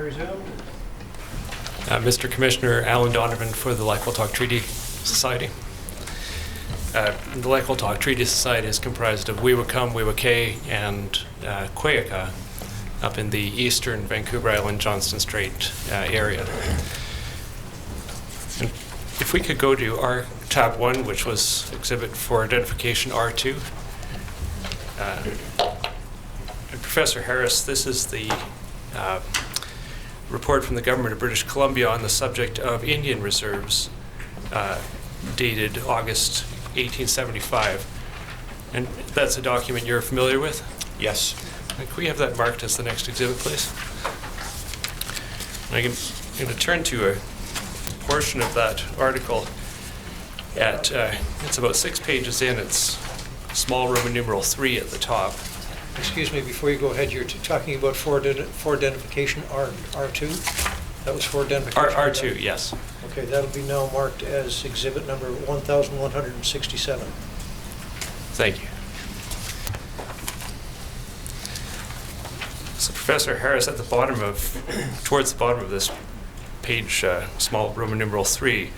resume. Mr. Commissioner, Alan Donovan for the Lake-Quiltuck Treaty Society. The Lake-Quiltuck Treaty Society is comprised of Wewakum, Wewakay, and Quayaka up in the eastern Vancouver Island, Johnston Strait area. And if we could go to our tab 1, which was exhibit for identification R2. Professor Harris, this is the report from the Government of British Columbia on the subject of Indian reserves dated August 1875. And that's a document you're familiar with? Yes. Can we have that marked as the next exhibit, please? I'm going to turn to a portion of that article at, it's about 6 pages in. It's small Roman numeral 3 at the top. Excuse me, before you go ahead, you're talking about for identification R2? That was for identification? R2, yes. Okay, that'll be now marked as exhibit number 1167. Thank you. So Professor Harris, at the bottom of, towards the bottom of this page, small Roman numeral 3,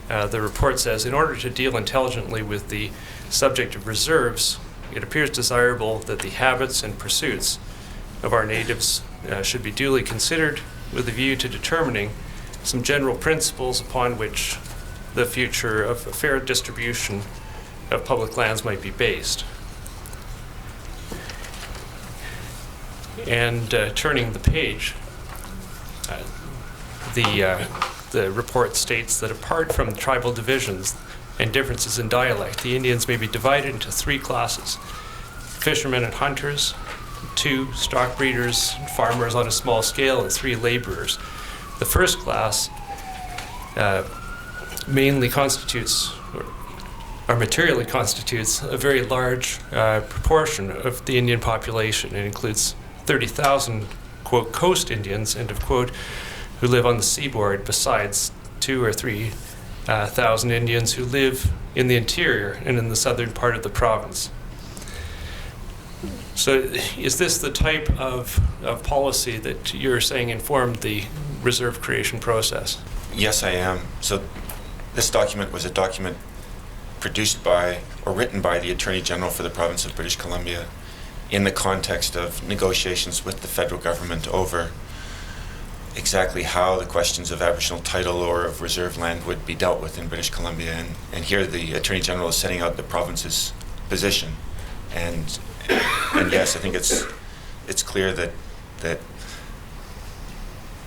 the report says, in order to deal intelligently with the subject of reserves, it appears desirable that the habits and pursuits of our natives should be duly considered with a view to determining some general principles upon which the future of a fair distribution of public lands might be based. And turning the page, the report states that apart from tribal divisions and differences in dialect, the Indians may be divided into 3 classes: fishermen and hunters, 2 stock breeders, farmers on a small scale, and 3 laborers. The first class mainly constitutes, or materially constitutes, a very large proportion of the Indian population. It includes 30,000, quote, coast Indians, end of quote, who live on the seaboard, besides 2,000 or 3,000 Indians who live in the interior and in the southern part of the province. So is this the type of policy that you're saying informed the reserve creation process? Yes, I am. So this document was a document produced by, or written by, the Attorney General for the Province of British Columbia in the context of negotiations with the federal government over exactly how the questions of Aboriginal title or of reserve land would be dealt with in British Columbia. And here the Attorney General is setting out the province's position. And yes, I think it's clear that the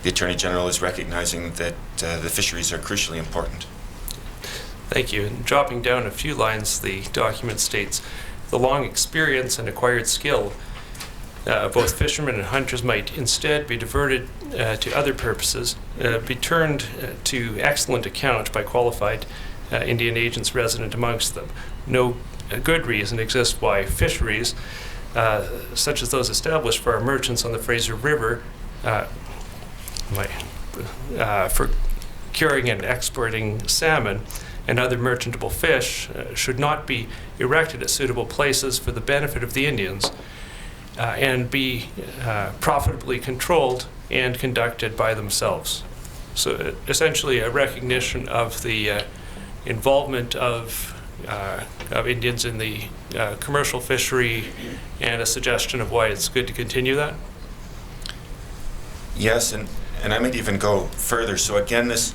Attorney General is recognizing that the fisheries are crucially important. Thank you. And dropping down a few lines, the document states, the long experience and acquired skill both fishermen and hunters might instead be diverted to other purposes, be turned to excellent account by qualified Indian agents resident amongst them. No good reason exists why fisheries, such as those established for our merchants on the Fraser River, for curing and exporting salmon and other merchantable fish, should not be erected at suitable places for the benefit of the Indians, and be profitably controlled and conducted by themselves. So essentially a recognition of the involvement of Indians in the commercial fishery, and a suggestion of why it's good to continue that? Yes, and I might even go further. So again, this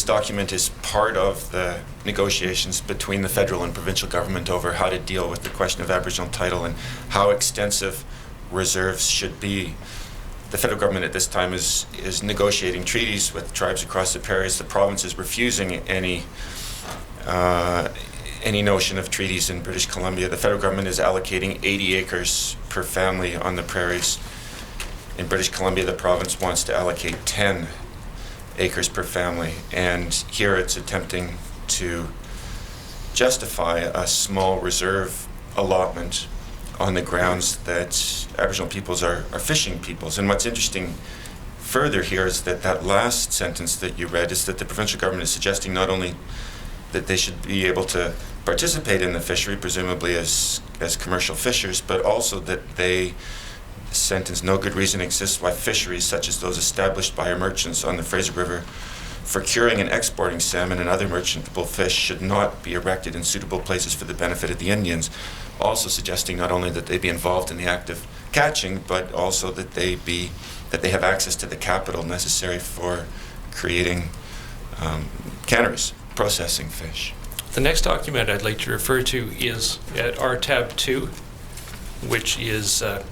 document is part of the negotiations between the federal and provincial government over how to deal with the question of Aboriginal title and how extensive reserves should be. The federal government at this time is negotiating treaties with tribes across the prairies. The province is refusing any notion of treaties in British Columbia. The federal government is allocating 80 acres per family on the prairies. In British Columbia, the province wants to allocate 10 acres per family, and here it's attempting to justify a small reserve allotment on the grounds that Aboriginal peoples are fishing peoples. And what's interesting further here is that last sentence that you read is that the provincial government is suggesting not only that they should be able to participate in the fishery, presumably as commercial fishers, but also that they sentence, no good reason exists why fisheries such as those established by our merchants on the Fraser River for curing and exporting salmon and other merchantable fish should not be erected in suitable places for the benefit of the Indians, also suggesting not only that they be involved in the act of catching, but also that they have access to the capital necessary for creating canneries, processing fish. The next document I'd like to refer to is at RTAB 2, which is a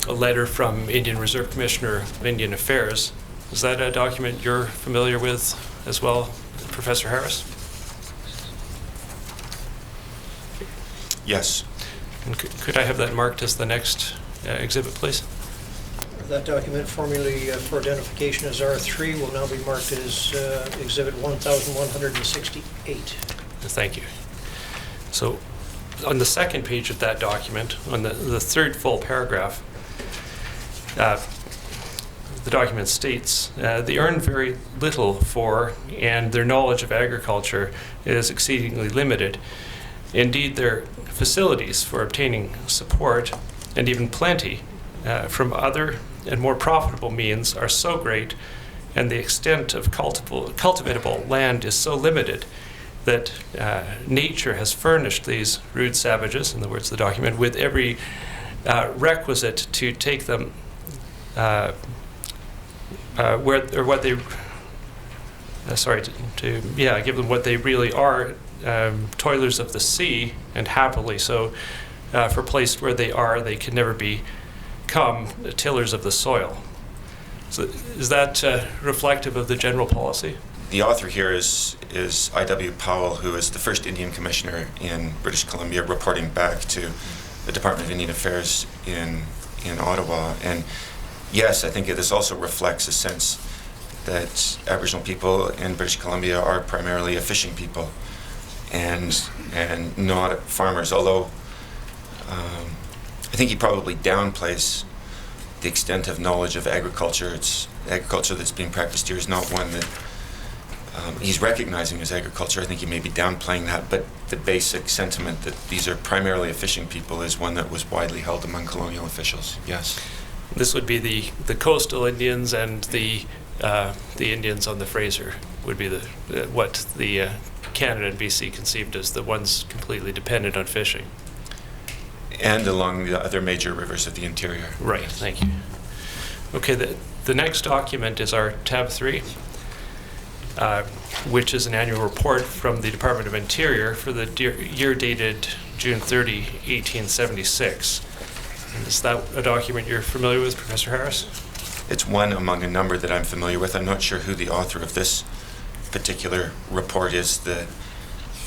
letter from Indian Reserve Commissioner of Indian Affairs. Is that a document you're familiar with as well, Professor Harris? Yes. And could I have that marked as the next exhibit, please? That document, formerly for identification as R3, will now be marked as Exhibit 1168. Thank you. So on the second page of that document, on the third full paragraph, the document states, they earn very little for, and their knowledge of agriculture is exceedingly limited. Indeed, their facilities for obtaining support, and even plenty, from other and more profitable means are so great, and the extent of cultivable land is so limited that nature has furnished these rude savages, in the words of the document, with every requisite to take them give them what they really are, toilers of the sea, and happily so, for placed where they are, they can never become tillers of the soil. So is that reflective of the general policy? The author here is I.W. Powell, who is the first Indian Commissioner in British Columbia, reporting back to the Department of Indian Affairs in Ottawa. And yes, I think this also reflects a sense that Aboriginal people in British Columbia are primarily a fishing people and not farmers, although I think he probably downplays the extent of knowledge of agriculture. It's agriculture that's being practiced here is not one that he's recognizing as agriculture. I think he may be downplaying that, but the basic sentiment that these are primarily a fishing people is one that was widely held among colonial officials. Yes. This would be the coastal Indians, and the Indians on the Fraser would be what the Canada and BC conceived as the ones completely dependent on fishing. And along the other major rivers of the interior. Right, thank you. Okay, the next document is our tab 3, which is an annual report from the Department of Interior for the year dated June 30, 1876. And is that a document you're familiar with, Professor Harris? It's one among a number that I'm familiar with. I'm not sure who the author of this particular report is. The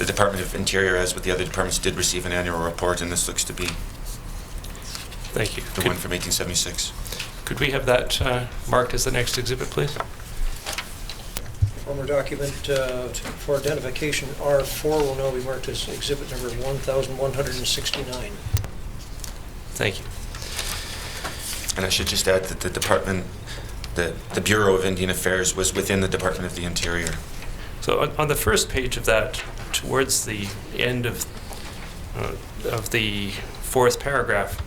Department of Interior, as with the other departments, did receive an annual report, and this looks to be Thank you. the one from 1876. Could we have that marked as the next exhibit, please? Former document for identification R4 will now be marked as Exhibit number 1169. Thank you. And I should just add that the department, the Bureau of Indian Affairs was within the Department of the Interior. So on the first page of that, towards the end of the fourth paragraph,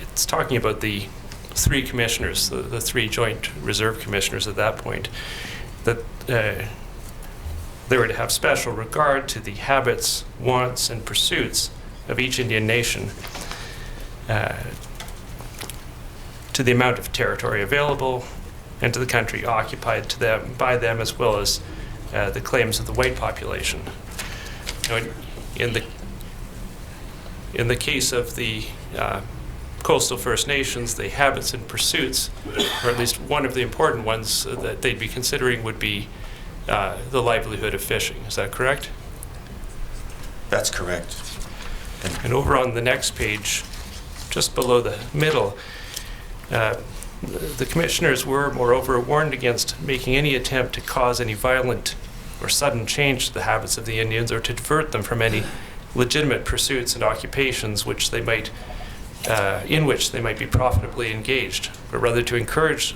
it's talking about the three commissioners, the three joint reserve commissioners at that point, that they were to have special regard to the habits, wants, and pursuits of each Indian nation, to the amount of territory available, and to the country occupied by them, as well as the claims of the white population. Now, in the case of the coastal First Nations, the habits and pursuits, or at least one of the important ones that they'd be considering, would be the livelihood of fishing. Is that correct? That's correct. And over on the next page, just below the middle, the commissioners were, moreover, warned against making any attempt to cause any violent or sudden change to the habits of the Indians, or to divert them from any legitimate pursuits and occupations in which they might be profitably engaged, but rather to encourage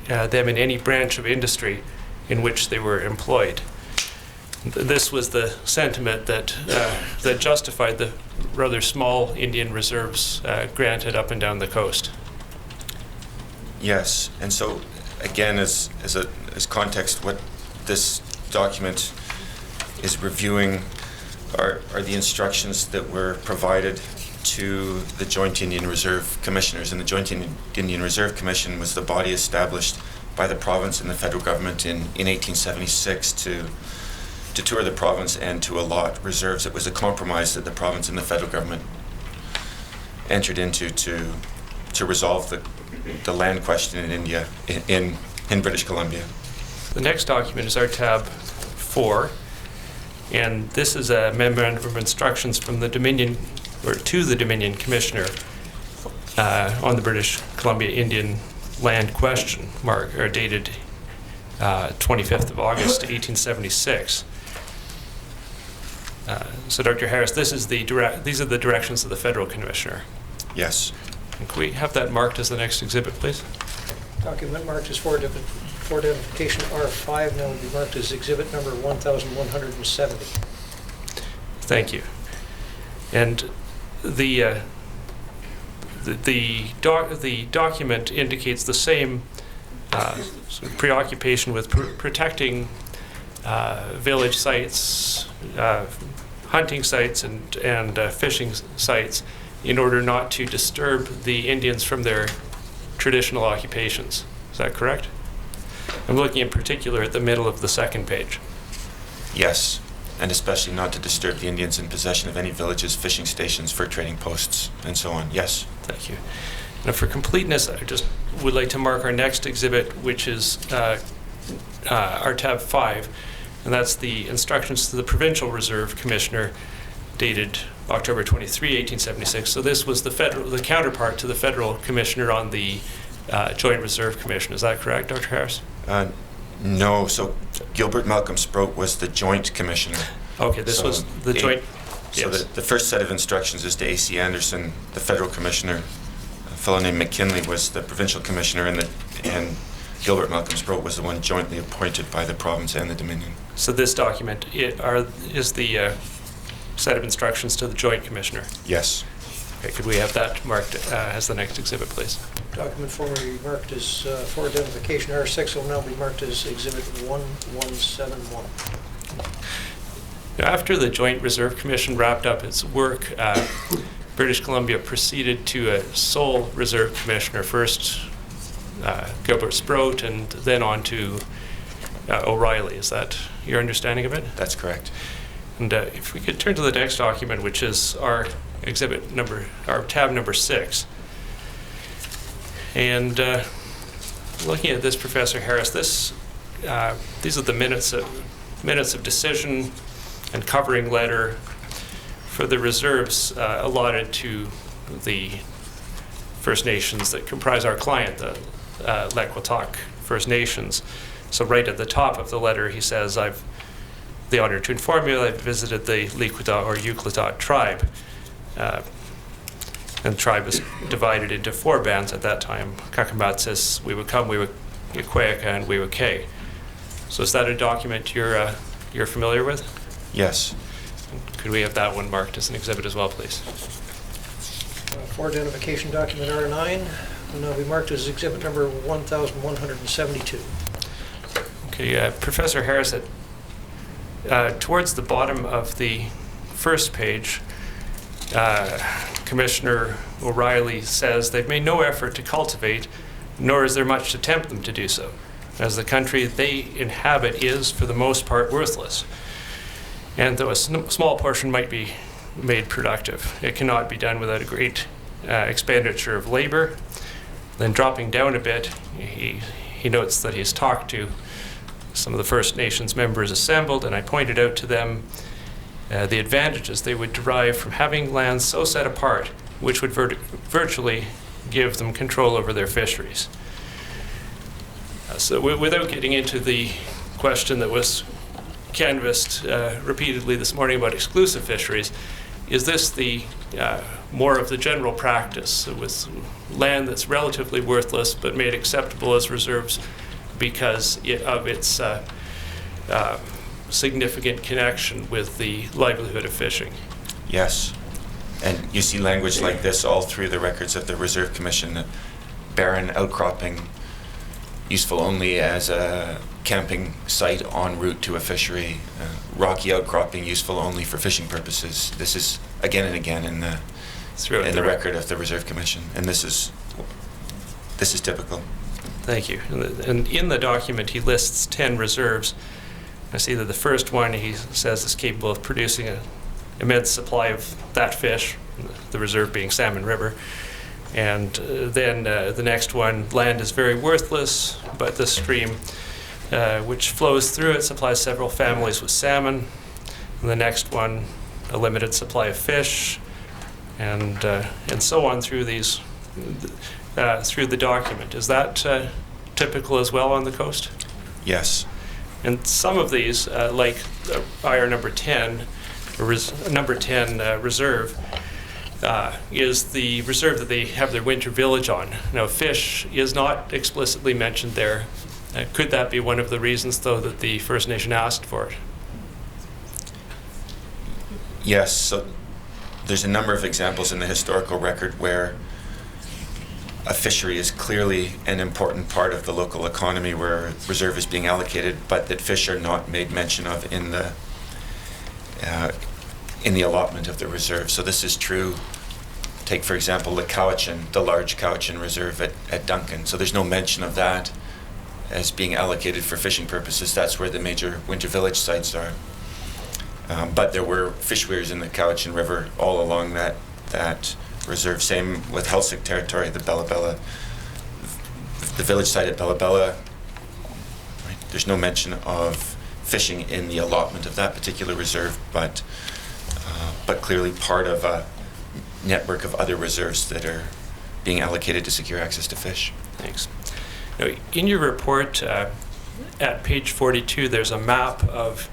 them in any branch of industry in which they were employed. This was the sentiment that justified the rather small Indian reserves granted up and down the coast. Yes, and so again, as context, what this document is reviewing are the instructions that were provided to the Joint Indian Reserve Commissioners. And the Joint Indian Reserve Commission was the body established by the province and the federal government in 1876 to tour the province and to allot reserves. It was a compromise that the province and the federal government entered into to resolve the land question in India, in British Columbia. The next document is our tab 4, and this is a memorandum of instructions from the Dominion, or to the Dominion Commissioner on the British Columbia Indian land question, dated 25th of August, 1876. So, Dr. Harris, these are the directions of the Federal Commissioner. Yes. And can we have that marked as the next exhibit, please? Document marked as for identification R5 now will be marked as exhibit number 1170. Thank you. And the document indicates the same sort of preoccupation with protecting village sites, hunting sites, and fishing sites in order not to disturb the Indians from their traditional occupations. Is that correct? I'm looking in particular at the middle of the second page. Yes, and especially not to disturb the Indians in possession of any villages, fishing stations, fur trading posts, and so on. Yes. Thank you. Now, for completeness, I just would like to mark our next exhibit, which is our tab 5, and that's the instructions to the Provincial Reserve Commissioner, dated October 23, 1876. So this was the counterpart to the Federal Commissioner on the Joint Reserve Commission. Is that correct, Dr. Harris? No. So Gilbert Malcolm Sproat was the Joint Commissioner. Okay, this was the Joint. So Yes. the first set of instructions is to A.C. Anderson, the Federal Commissioner. A fellow named McKinley was the Provincial Commissioner, and Gilbert Malcolm Sproat was the one jointly appointed by the province and the Dominion. So this document is the set of instructions to the Joint Commissioner. Yes. Okay, could we have that marked as the next exhibit, please? Document formerly marked as for identification R6 will now be marked as exhibit 1171. Now, after the Joint Reserve Commission wrapped up its work, British Columbia proceeded to a sole Reserve Commissioner, first Gilbert Sproat, and then on to O'Reilly. Is that your understanding of it? That's correct. And if we could turn to the next document, which is our tab number 6. And looking at this, Professor Harris, these are the minutes of decision and covering letter for the reserves allotted to the First Nations that comprise our client, the Lekwitaq First Nations. So right at the top of the letter, he says, "I've the honor to inform you I've visited the Likwitaq or Uklitaq tribe." And the tribe was divided into 4 bands at that time: Kakamatsis, Wiwakam, Wiwakweka, and Wiwake. So is that a document you're familiar with? Yes. Could we have that one marked as an exhibit as well, please? For identification document R9 will now be marked as exhibit number 1172. Okay, Professor Harris, towards the bottom of the first page, Commissioner O'Reilly says they've made no effort to cultivate, nor is there much to tempt them to do so, as the country they inhabit is, for the most part, worthless. And though a small portion might be made productive, it cannot be done without a great expenditure of labor. Then dropping down a bit, he notes that he's talked to some of the First Nations members assembled, and I pointed out to them the advantages they would derive from having lands so set apart, which would virtually give them control over their fisheries. So without getting into the question that was canvassed repeatedly this morning about exclusive fisheries, is this the more of the general practice with land that's relatively worthless but made acceptable as reserves because of its significant connection with the livelihood of fishing. Yes. And you see language like this all through the records of the Reserve Commission. Barren outcropping, useful only as a camping site en route to a fishery. Rocky outcropping, useful only for fishing purposes. This is again and again in the record of the Reserve Commission, and this is typical. Thank you. And in the document, he lists 10 reserves. I see that the first one, he says, is capable of producing an immense supply of that fish, the reserve being Salmon River. And then the next one, land is very worthless, but the stream which flows through it supplies several families with salmon. And the next one, a limited supply of fish, and so on through these through the document. Is that typical as well on the coast? Yes. And some of these, like IR number 10, number 10 reserve, is the reserve that they have their winter village on. Now, fish is not explicitly mentioned there. Could that be one of the reasons, though, that the First Nation asked for it? Yes. So there's a number of examples in the historical record where a fishery is clearly an important part of the local economy where a reserve is being allocated, but that fish are not made mention of in the allotment of the reserve. So this is true. Take, for example, the Cowichan, the large Cowichan Reserve at Duncan. So there's no mention of that as being allocated for fishing purposes. That's where the major winter village sites are. But there were fish weirs in the Cowichan River all along that reserve. Same with Helsik territory, the Bella Bella, the village site at Bella Bella. Right? There's no mention of fishing in the allotment of that particular reserve, but clearly part of a network of other reserves that are being allocated to secure access to fish. Thanks. Now, in your report, at page 42, there's a map of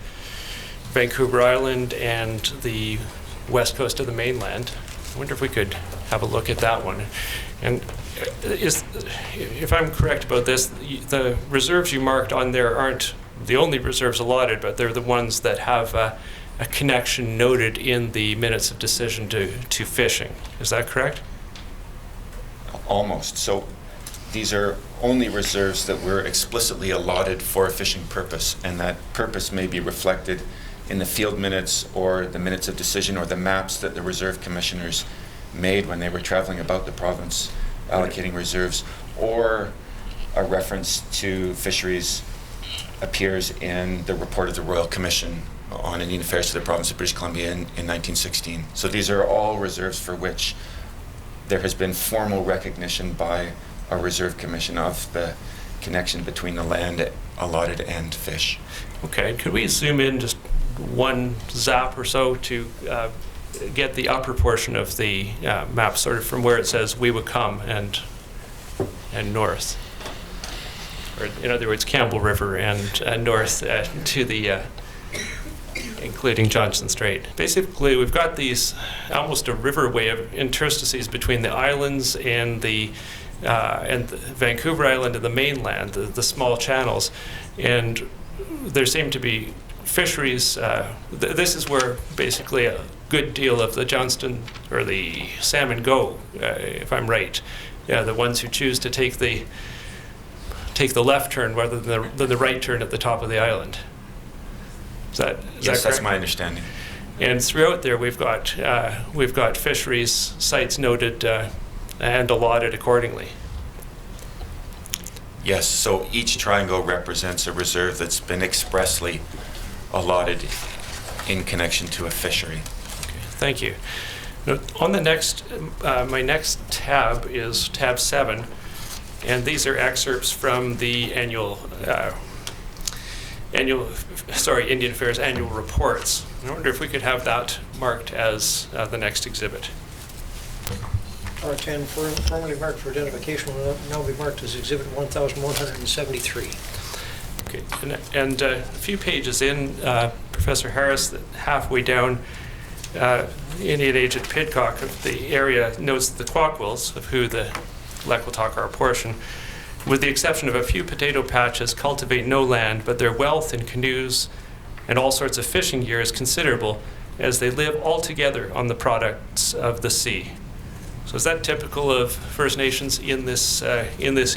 Vancouver Island and the west coast of the mainland. I wonder if we could have a look at that one. And if I'm correct about this, the reserves you marked on there aren't the only reserves allotted, but they're the ones that have a connection noted in the minutes of decision to fishing. Is that correct? Almost. So these are only reserves that were explicitly allotted for a fishing purpose, and that purpose may be reflected in the field minutes or the minutes of decision or the maps that the reserve commissioners made when they were traveling about the province allocating reserves, or a reference to fisheries appears in the report of the Royal Commission on Indian Affairs to the province of British Columbia in 1916. So these are all reserves for which there has been formal recognition by a reserve commission of the connection between the land allotted and fish. Okay, could we zoom in just one zap or so to get the upper portion of the map, sort of from where it says Wewakam and north, or in other words, Campbell River and north to the including Johnson Strait. Basically, we've got these almost a riverway of interstices between the islands and the Vancouver Island and the mainland, the small channels, and there seem to be fisheries. This is where basically a good deal of the Johnston or the salmon go, if I'm right. Yeah, the ones who choose to take the left turn rather than the right turn at the top of the island. Is that yes, correct? That's my understanding. And throughout there, we've got fisheries sites noted and allotted accordingly. Yes, so each triangle represents a reserve that's been expressly allotted in connection to a fishery. Okay, thank you. Now, on the next, my next tab is tab 7, and these are excerpts from the Indian Affairs annual reports. I wonder if we could have that marked as the next exhibit. R10, formerly marked for identification, will now be marked as Exhibit 1173. Okay, and a few pages in, Professor Harris, halfway down, Indian Agent Pidcock of the area notes that the Quaquils, of who the Lekwaltak are a portion, with the exception of a few potato patches, cultivate no land, but their wealth in canoes, and all sorts of fishing gear is considerable, as they live all together on the products of the sea. So is that typical of First Nations in this era, in this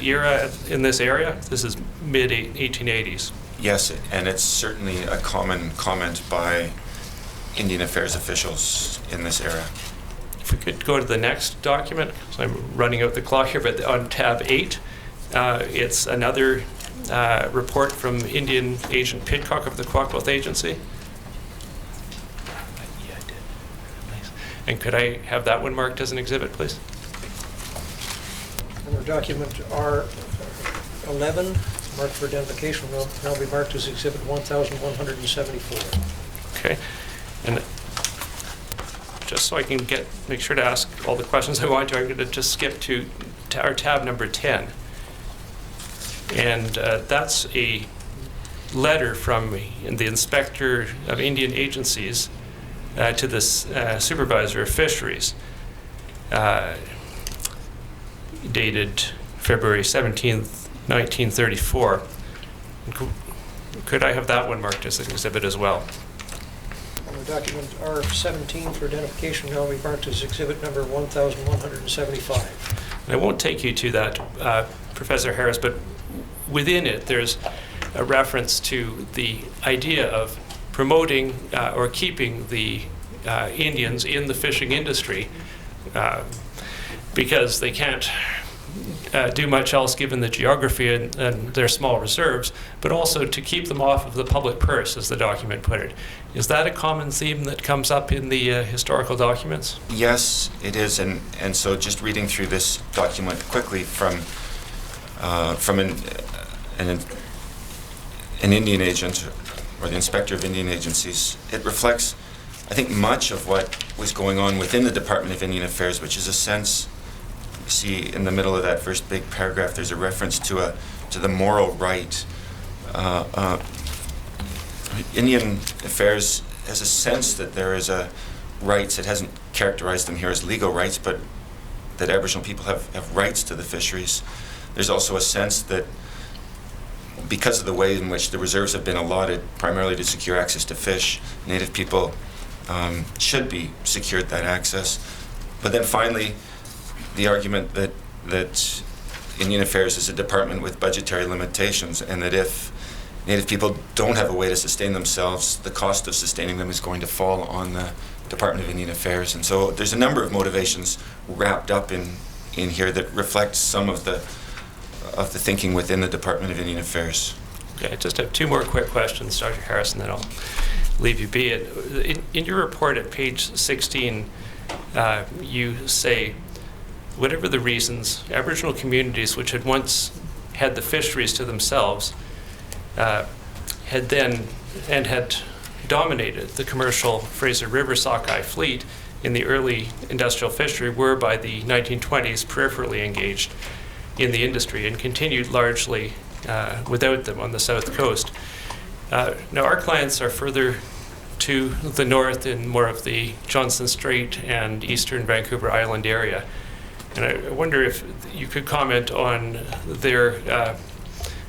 area? This is mid-1880s. Yes, and it's certainly a common comment by Indian Affairs officials in this era. If we could go to the next document, so I'm running out the clock here, but on tab 8, it's another report from Indian Agent Pidcock of the Kwakwutha Agency. Yeah, I did. Nice. And could I have that one marked as an exhibit, please? Under document R11, marked for identification, will now be marked as Exhibit 1174. Okay. And just so I can make sure to ask all the questions I want to, I'm going to just skip to our tab number 10. And that's a letter from the Inspector of Indian Agencies to the Supervisor of Fisheries, dated February 17th, 1934. Could I have that one marked as an exhibit as well? Under document R17 for identification, now be marked as Exhibit number 1175. I won't take you to that, Professor Harris, but within it, there's a reference to the idea of promoting or keeping the Indians in the fishing industry because they can't do much else given the geography and their small reserves, but also to keep them off of the public purse, as the document put it. Is that a common theme that comes up in the historical documents? Yes, it is, and so just reading through this document quickly from an Indian agent or the Inspector of Indian Agencies, it reflects, I think, much of what was going on within the Department of Indian Affairs, which is a sense. You see in the middle of that first big paragraph, there's a reference to the moral right. Indian Affairs has a sense that there is a rights. It hasn't characterized them here as legal rights, but that Aboriginal people have rights to the fisheries. There's also a sense that because of the way in which the reserves have been allotted primarily to secure access to fish, Native people should be secured that access. But then finally, the argument that Indian Affairs is a department with budgetary limitations, and that if Native people don't have a way to sustain themselves, the cost of sustaining them is going to fall on the Department of Indian Affairs. And so there's a number of motivations wrapped up in here that reflect some of the thinking within the Department of Indian Affairs. Okay, I just have two more quick questions, Dr. Harris, and then I'll leave you be. In your report at page 16, you say, whatever the reasons, Aboriginal communities which had once had the fisheries to themselves had dominated the commercial Fraser River sockeye fleet in the early industrial fishery were by the 1920s peripherally engaged in the industry and continued largely without them on the south coast. Now our clients are further to the north in more of the Johnstone Strait and eastern Vancouver Island area. And I wonder if you could comment on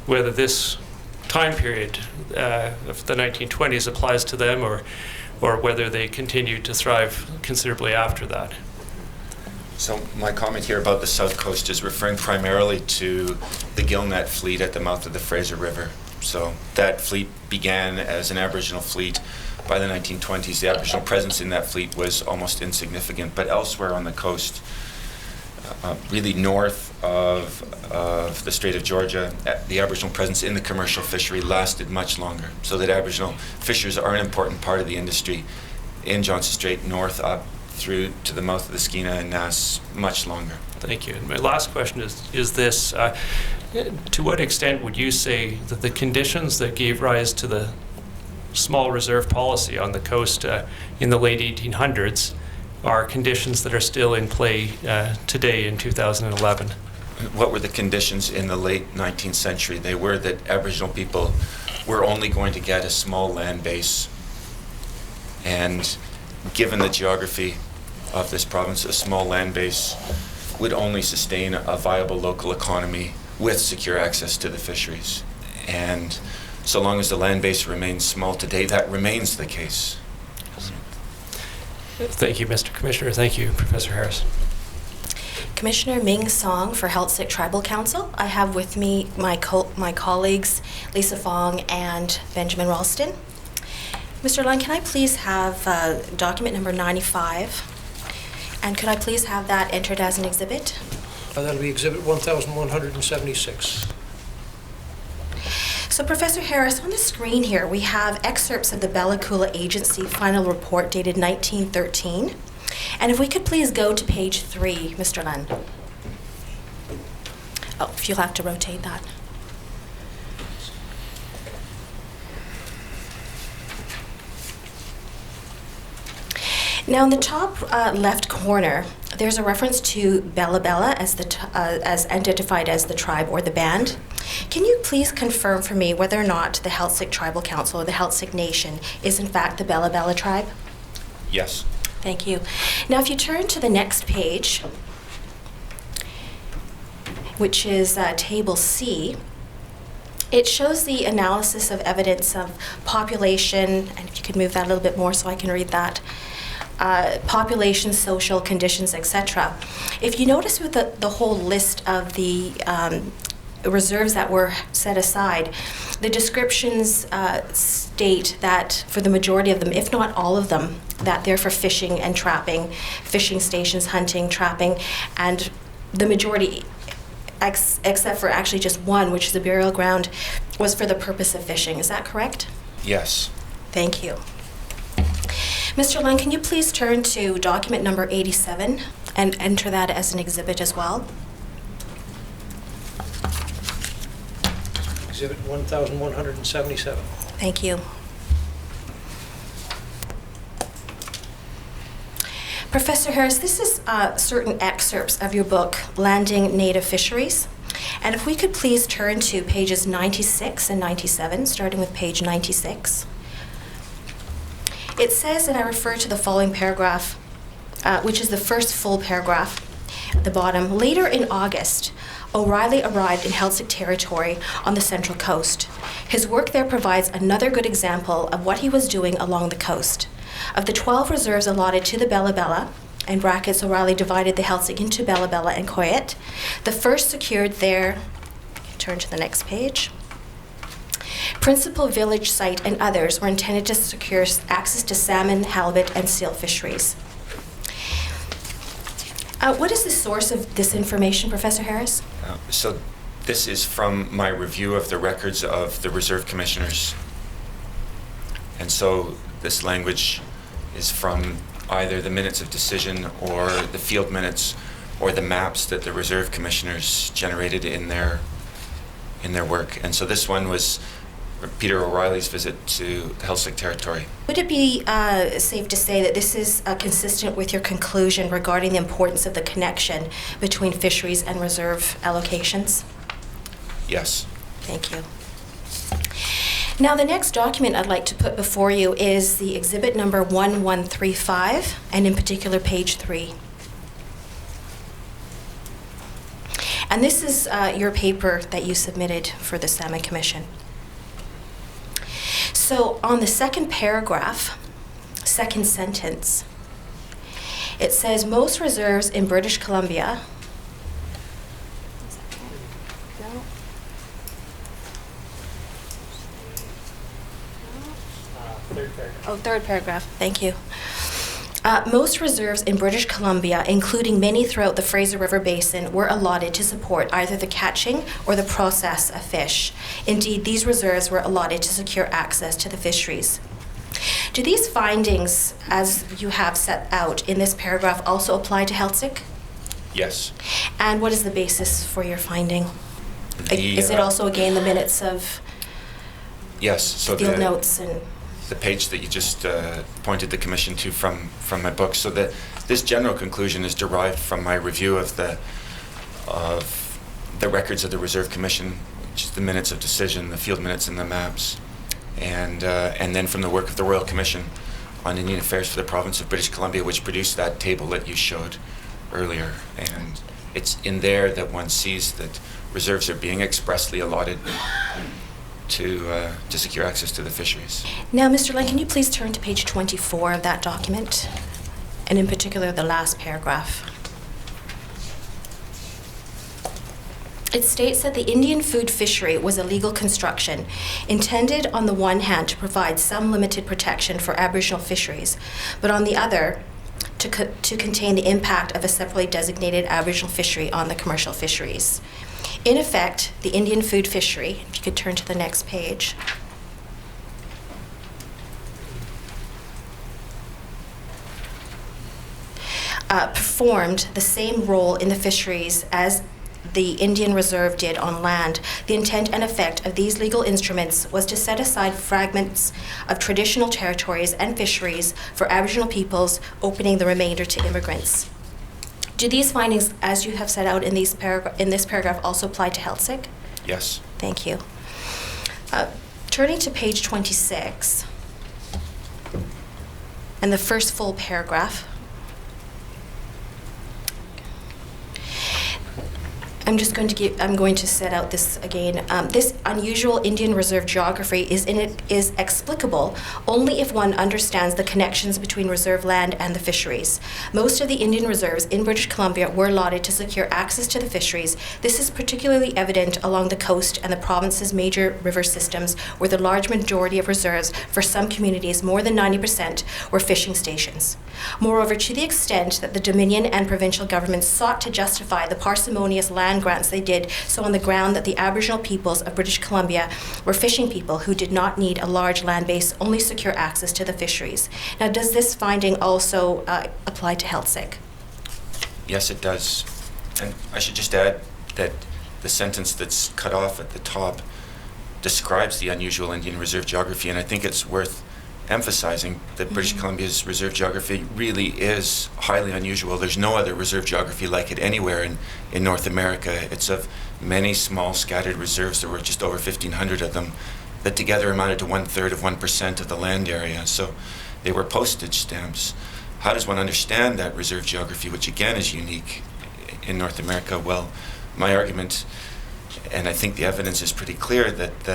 whether this time period of the 1920s applies to them or whether they continued to thrive considerably after that. So my comment here about the south coast is referring primarily to the gillnet fleet at the mouth of the Fraser River. So that fleet began as an Aboriginal fleet. By the 1920s, the Aboriginal presence in that fleet was almost insignificant, but elsewhere on the coast, really north of the Strait of Georgia, the Aboriginal presence in the commercial fishery lasted much longer. So that Aboriginal fishers are an important part of the industry in Johnstone Strait, north up through to the mouth of the Skeena and Nass, much longer. Thank you. And my last question is this. To what extent would you say that the conditions that gave rise to the small reserve policy on the coast in the late 1800s are conditions that are still in play today in 2011? What were the conditions in the late 19th century? They were that Aboriginal people were only going to get a small land base, and given the geography of this province, a small land base would only sustain a viable local economy with secure access to the fisheries. And so long as the land base remains small today, that remains the case. Thank you, Mr. Commissioner. Thank you, Professor Harris. Commissioner Ming Song for Heiltsuk Tribal Council. I have with me my colleagues Lisa Fong and Benjamin Ralston. Mr. Lund, can I please have document number 95? And could I please have that entered as an exhibit? That'll be Exhibit 1176. So, Professor Harris, on the screen here, we have excerpts of the Bella Coola Agency final report dated 1913. And if we could please go to page 3, Mr. Lund. Oh, if you'll have to rotate that. Now, in the top left corner, there's a reference to Bella Bella as identified as the tribe or the band. Can you please confirm for me whether or not the Heiltsuk Tribal Council or the Heiltsuk Nation is in fact the Bella Bella tribe? Yes. Thank you. Now, if you turn to the next page, which is Table C, it shows the analysis of evidence of population, and if you could move that a little bit more so I can read that, population, social conditions, etc. If you notice with the whole list of the reserves that were set aside, the descriptions state that for the majority of them, if not all of them, that they're for fishing and trapping, fishing stations, hunting, trapping, and the majority, except for actually just one, which is the burial ground, was for the purpose of fishing. Is that correct? Yes. Thank you. Mr. Lund, can you please turn to document number 87 and enter that as an exhibit as well? Exhibit 1177. Thank you. Professor Harris, this is certain excerpts of your book, Landing Native Fisheries. And if we could please turn to pages 96 and 97, starting with page 96. It says, and I refer to the following paragraph, which is the first full paragraph at the bottom. Later in August, O'Reilly arrived in Heiltsuk Territory on the Central Coast. His work there provides another good example of what he was doing along the coast. Of the 12 reserves allotted to the Bella Bella, in brackets, O'Reilly divided the Heiltsuk into Bella Bella and Koyet. The first secured their, turn to the next page, principal village site and others were intended to secure access to salmon, halibut, and seal fisheries. What is the source of this information, Professor Harris? So this is from my review of the records of the reserve commissioners. And so this language is from either the minutes of decision or the field minutes or the maps that the reserve commissioners generated in their work. And so this one was Peter O'Reilly's visit to the Heiltsuk Territory. Would it be safe to say that this is consistent with your conclusion regarding the importance of the connection between fisheries and reserve allocations? Yes. Thank you. Now, the next document I'd like to put before you is the exhibit number 1135, and in particular, page 3. And this is your paper that you submitted for the Salmon Commission. So on the second paragraph, second sentence, it says most reserves in British Columbia third paragraph. Thank you. Most reserves in British Columbia, including many throughout the Fraser River Basin, were allotted to support either the catching or the process of fish. Indeed, these reserves were allotted to secure access to the fisheries. Do these findings, as you have set out in this paragraph, also apply to Heiltsuk? Yes. And what is the basis for your finding? Is it also, again, the minutes of yes, so field notes and the page that you just pointed the commission to from my book. So this general conclusion is derived from my review of the records of the Reserve Commission, which is the minutes of decision, the field minutes, and the maps, and then from the work of the Royal Commission on Indian Affairs for the Province of British Columbia, which produced that table that you showed earlier. And it's in there that one sees that reserves are being expressly allotted to secure access to the fisheries. Now, Mr. Lynn, can you please turn to page 24 of that document, and in particular the last paragraph? It states that the Indian food fishery was a legal construction intended on the one hand to provide some limited protection for Aboriginal fisheries, but on the other to contain the impact of a separately designated Aboriginal fishery on the commercial fisheries. In effect, the Indian food fishery, if you could turn to the next page, performed the same role in the fisheries as the Indian Reserve did on land. The intent and effect of these legal instruments was to set aside fragments of traditional territories and fisheries for Aboriginal peoples, opening the remainder to immigrants. Do these findings, as you have set out in this paragraph, also apply to Heiltsuk? Yes. Thank you. Turning to page 26, and the first full paragraph. I'm going to set out this again. This unusual Indian Reserve geography is explicable only if one understands the connections between reserve land and the fisheries. Most of the Indian reserves in British Columbia were allotted to secure access to the fisheries. This is particularly evident along the coast and the province's major river systems, where the large majority of reserves, for some communities, more than 90%, were fishing stations. Moreover, to the extent that the Dominion and provincial governments sought to justify the parsimonious land grants, they did so on the ground that the Aboriginal peoples of British Columbia were fishing people who did not need a large land base, only secure access to the fisheries. Now, does this finding also apply to Heiltsuk? Yes, it does. And I should just add that the sentence that's cut off at the top describes the unusual Indian Reserve geography, and I think it's worth emphasizing that British Columbia's reserve geography really is highly unusual. There's no other reserve geography like it anywhere in North America. It's of many small scattered reserves. There were just over 1,500 of them that together amounted to 1/3 of 1% of the land area. So they were postage stamps. How does one understand that reserve geography, which again is unique in North America? Well, my argument, and I think the evidence is pretty clear, that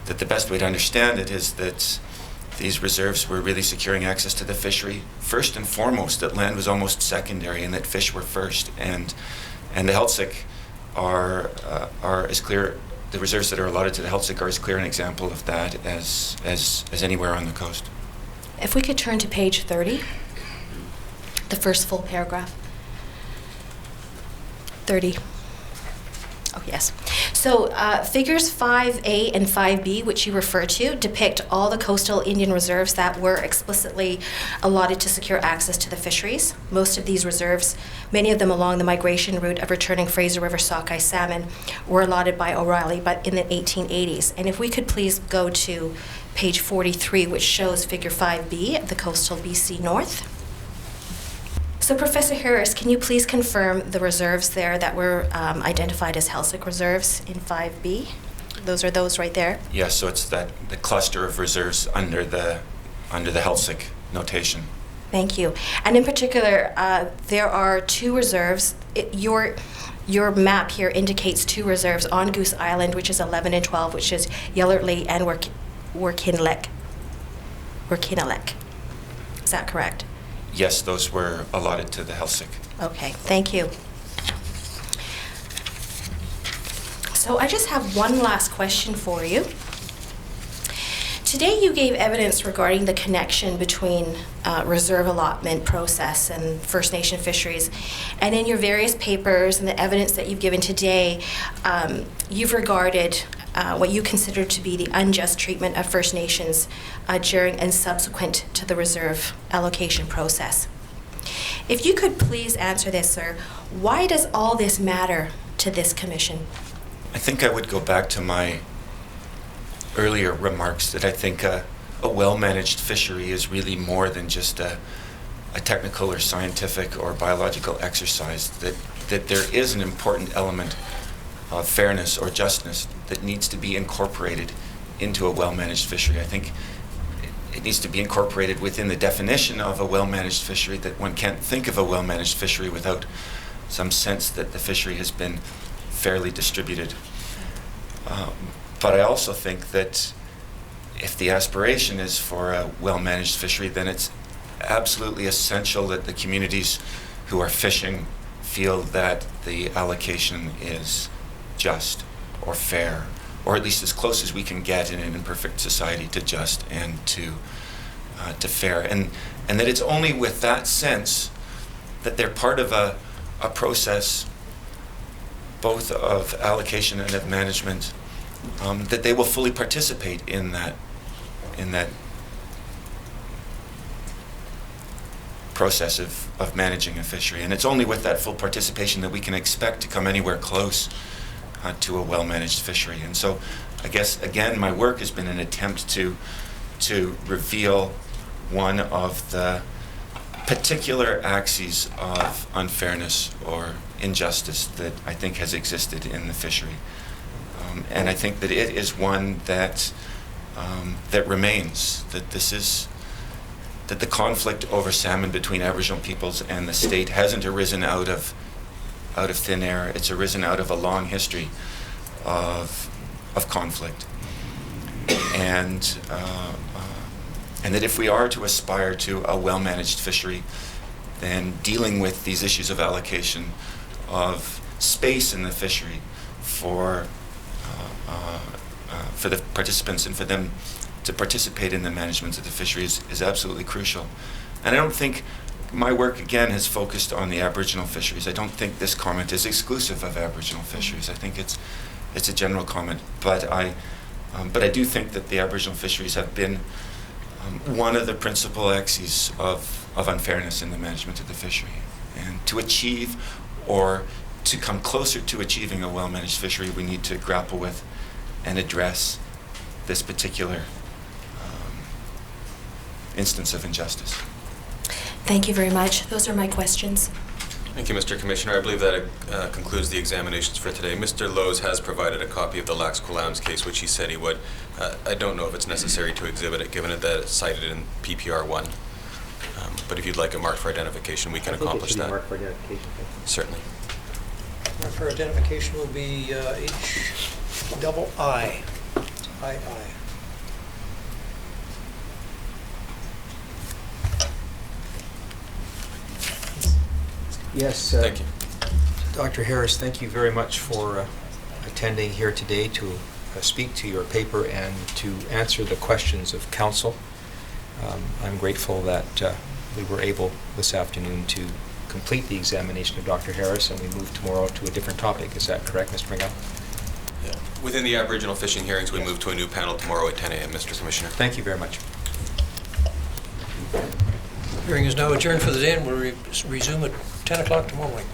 the best way to understand it is that these reserves were really securing access to the fishery first and foremost, that land was almost secondary and that fish were first. And the Heiltsuk are as clear, the reserves that are allotted to the Heiltsuk are as clear an example of that as anywhere on the coast. If we could turn to page 30, the first full paragraph. 30. Oh, yes. So figures 5A and 5B, which you refer to, depict all the coastal Indian reserves that were explicitly allotted to secure access to the fisheries. Most of these reserves, many of them along the migration route of returning Fraser River sockeye salmon, were allotted by O'Reilly, but in the 1880s. And if we could please go to page 43, which shows figure 5B of the coastal BC North. So Professor Harris, can you please confirm the reserves there that were identified as Heiltsuk reserves in 5B? Those right there? Yes, so it's the cluster of reserves under the Heiltsuk notation. Thank you. And in particular, there are two reserves. Your map here indicates two reserves on Goose Island, which is 11 and 12, which is Yellertley and Werkinalek. Is that correct? Yes, those were allotted to the Heiltsuk. Okay, thank you. So I just have one last question for you. Today you gave evidence regarding the connection between reserve allotment process and First Nation fisheries. And in your various papers and the evidence that you've given today, you've regarded what you consider to be the unjust treatment of First Nations during and subsequent to the reserve allocation process. If you could please answer this, sir, why does all this matter to this commission? I think I would go back to my earlier remarks that I think a well-managed fishery is really more than just a technical or scientific or biological exercise, that there is an important element of fairness or justness that needs to be incorporated into a well-managed fishery. I think it needs to be incorporated within the definition of a well-managed fishery, that one can't think of a well-managed fishery without some sense that the fishery has been fairly distributed. But I also think that if the aspiration is for a well-managed fishery, then it's absolutely essential that the communities who are fishing feel that the allocation is just or fair, or at least as close as we can get in an imperfect society to just and to fair. And that it's only with that sense that they're part of a process both of allocation and of management, that they will fully participate in that process of managing a fishery. And it's only with that full participation that we can expect to come anywhere close to a well-managed fishery. And so I guess, again, my work has been an attempt to reveal one of the particular axes of unfairness or injustice that I think has existed in the fishery. And I think that it is one that remains, that the conflict over salmon between Aboriginal peoples and the state hasn't arisen out of thin air. It's arisen out of a long history of conflict. And that if we are to aspire to a well-managed fishery, then dealing with these issues of allocation, of space in the fishery for the participants and for them to participate in the management of the fishery is absolutely crucial. And I don't think my work, again, has focused on the Aboriginal fisheries. I don't think this comment is exclusive of Aboriginal fisheries. I think it's a general comment. But I do think that the Aboriginal fisheries have been one of the principal axes of unfairness in the management of the fishery. And to achieve or to come closer to achieving a well-managed fishery, we need to grapple with and address this particular instance of injustice. Thank you very much. Those are my questions. Thank you, Mr. Commissioner. I believe that concludes the examinations for today. Mr. Lowe's has provided a copy of the Lax Kw'alaams case, which he said he would. I don't know if it's necessary to exhibit it, given that it's cited in PPR 1. But if you'd like it marked for identification, we can accomplish that. Marked for identification. Certainly. Mark for identification will be H-double-I. I. Yes. Thank you. Dr. Harris, thank you very much for attending here today to speak to your paper and to answer the questions of council. I'm grateful that we were able this afternoon to complete the examination of Dr. Harris, and we move tomorrow to a different topic. Is that correct, Mr. McGowan? Yeah. Within the Aboriginal fishing hearings, we move to a new panel tomorrow at 10 a.m., Mr. Commissioner. Thank you very much. Hearing is now adjourned for the day, and we'll resume at 10 o'clock tomorrow morning.